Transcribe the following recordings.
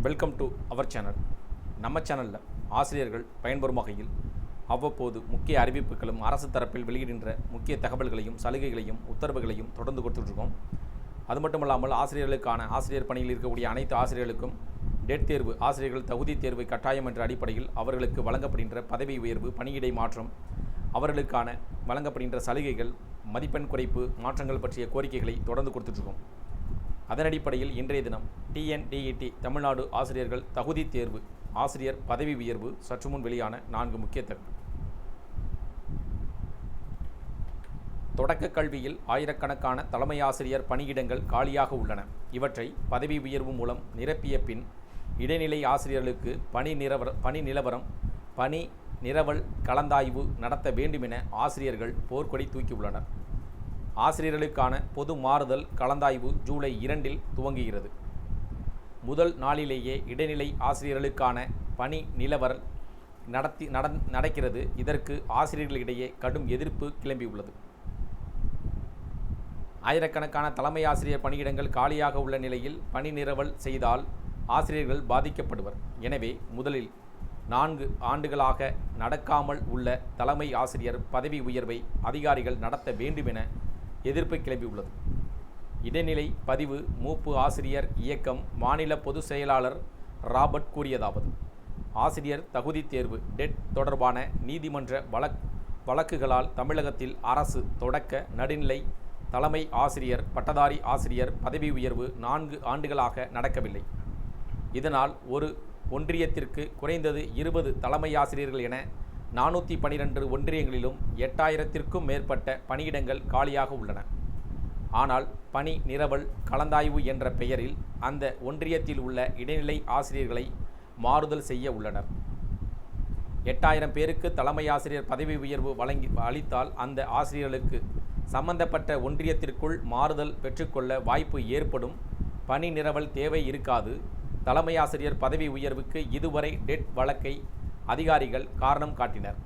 Welcome to our channel. நம்ம சேனலில் ஆசிரியர்கள் பயன்பெறும் வகையில் அவ்வப்போது முக்கிய அறிவிப்புகளும் அரசு தரப்பில் வெளியிடுகின்ற முக்கிய தகவல்களையும் சலுகைகளையும் உத்தரவுகளையும் தொடர்ந்து கொடுத்துட்ருக்கோம். அது மட்டும் இல்லாமல் ஆசிரியர்களுக்கான ஆசிரியர் பணியில் இருக்கக்கூடிய அனைத்து ஆசிரியர்களுக்கும் டெட் தேர்வு, ஆசிரியர்கள் தகுதி தேர்வு கட்டாயம் என்ற அடிப்படையில் அவர்களுக்கு வழங்கப்படுகின்ற பதவி உயர்வு, பணியிடை மாற்றம், அவர்களுக்கான வழங்கப்படுகின்ற சலுகைகள், மதிப்பெண் குறைப்பு, மாற்றங்கள் பற்றிய கோரிக்கைகளை தொடர்ந்து கொடுத்துட்ருக்கோம். அதன் அடிப்படையில் இன்றைய தினம் TNDET தமிழ்நாடு ஆசிரியர்கள் தகுதி தேர்வு ஆசிரியர் பதவி உயர்வு சற்று முன் வெளியான 4 முக்கிய தகவல். தொடக்க கல்வியில் ஆயிரக்கணக்கான தலைமை ஆசிரியர் பணியிடங்கள் காலியாக உள்ளன. இவற்றை பதவி உயர்வு மூலம் நிரப்பிய பின் இடைநிலை ஆசிரியர்களுக்கு பணி நிரவல் கலந்தாய்வு நடத்த வேண்டுமென ஆசிரியர்கள் போர்க்கொடி தூக்கியுள்ளனர். ஆசிரியர்களுக்கான பொது மாறுதல் கலந்தாய்வு ஜூலை 2 துவங்குகிறது. முதல் நாளிலேயே இடைநிலை ஆசிரியர்களுக்கான பணி நிலவரல் நடக்கிறது. இதற்கு ஆசிரியர்களிடையே கடும் எதிர்ப்பு கிளம்பியுள்ளது. ஆயிரக்கணக்கான தலைமை ஆசிரியர் பணியிடங்கள் காலியாக உள்ள நிலையில் பணி நிரவல் செய்தால் ஆசிரியர்கள் பாதிக்கப்படுவர். எனவே முதலில் 4 ஆண்டுகளாக நடக்காமல் உள்ள தலைமை ஆசிரியர் பதவி உயர்வை அதிகாரிகள் நடத்த வேண்டுமென எதிர்ப்பு கிளம்பியுள்ளது. இடைநிலை பதிவு மூப்பு ஆசிரியர் இயக்கம் மாநில பொதுச் செயலாளர் ராபர்ட் கூறியதாவது: ஆசிரியர் தகுதி தேர்வு டெட் தொடர்பான நீதிமன்ற வழக்குகளால் தமிழகத்தில் அரசு தொடக்க, நடுநிலை, தலைமை ஆசிரியர், பட்டதாரி ஆசிரியர் பதவி உயர்வு 4 ஆண்டுகளாக நடக்கவில்லை. இதனால் ஒரு ஒன்றியத்திற்கு குறைந்தது 20 தலைமை ஆசிரியர்கள் என 412 ஒன்றியங்களிலும் 8000க்கும் மேற்பட்ட பணியிடங்கள் காலியாக உள்ளன. ஆனால் பணி நிரவல் கலந்தாய்வு என்ற பெயரில் அந்த ஒன்றியத்தில் உள்ள இடைநிலை ஆசிரியர்களை மாறுதல் செய்ய உள்ளனர். 8000 பேருக்கு தலைமை ஆசிரியர் பதவி உயர்வு அளித்தால் அந்த ஆசிரியர்களுக்கு சம்பந்தப்பட்ட ஒன்றியத்திற்குள் மாறுதல் பெற்றுக்கொள்ள வாய்ப்பு ஏற்படும். பணி நிரவல் தேவை இருக்காது. தலைமை ஆசிரியர் பதவி உயர்வுக்கு இதுவரை டெட் வழக்கை அதிகாரிகள் காரணம் காட்டினர்.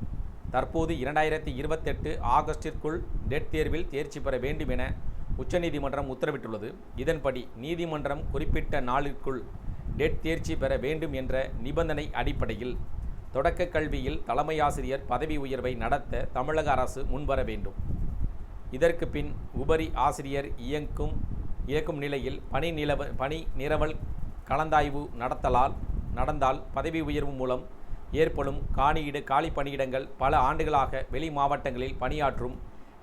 தற்போது 2028 ஆகஸ்டிற்குள் டெட் தேர்வில் தேர்ச்சி பெற வேண்டும் என உச்சநீதிமன்றம் உத்தரவிட்டுள்ளது. இதன்படி நீதிமன்றம் குறிப்பிட்ட நாளிற்குள் டெட் தேர்ச்சி பெற வேண்டும் என்ற நிபந்தனை அடிப்படையில் தொடக்க கல்வியில் தலைமை ஆசிரியர் பதவி உயர்வை நடத்த தமிழக அரசு முன்வர வேண்டும். இதற்கு பின் உபரி ஆசிரியர் இயக்கும் நிலையில் பணி நிரவல் கலந்தாய்வு நடந்தால் பதவி உயர்வு மூலம் ஏற்படும் காலி பணியிடங்கள் பல ஆண்டுகளாக வெளி மாவட்டங்களில் பணியாற்றும்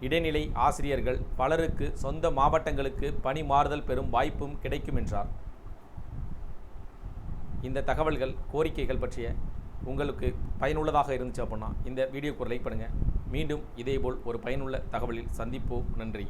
இடைநிலை ஆசிரியர்கள் பலருக்கு சொந்த மாவட்டங்களுக்கு பணி மாறுதல் பெறும் வாய்ப்பும் கிடைக்கும் என்றார். இந்த தகவல்கள், கோரிக்கைகள் பற்றிய உங்களுக்கு பயனுள்ளதாக இருந்துச்சு அப்படின்னா இந்த வீடியோக்கு ஒரு லைக் பண்ணுங்கள். மீண்டும் இதேபோல் ஒரு பயனுள்ள தகவலில் சந்திப்போம். நன்றி.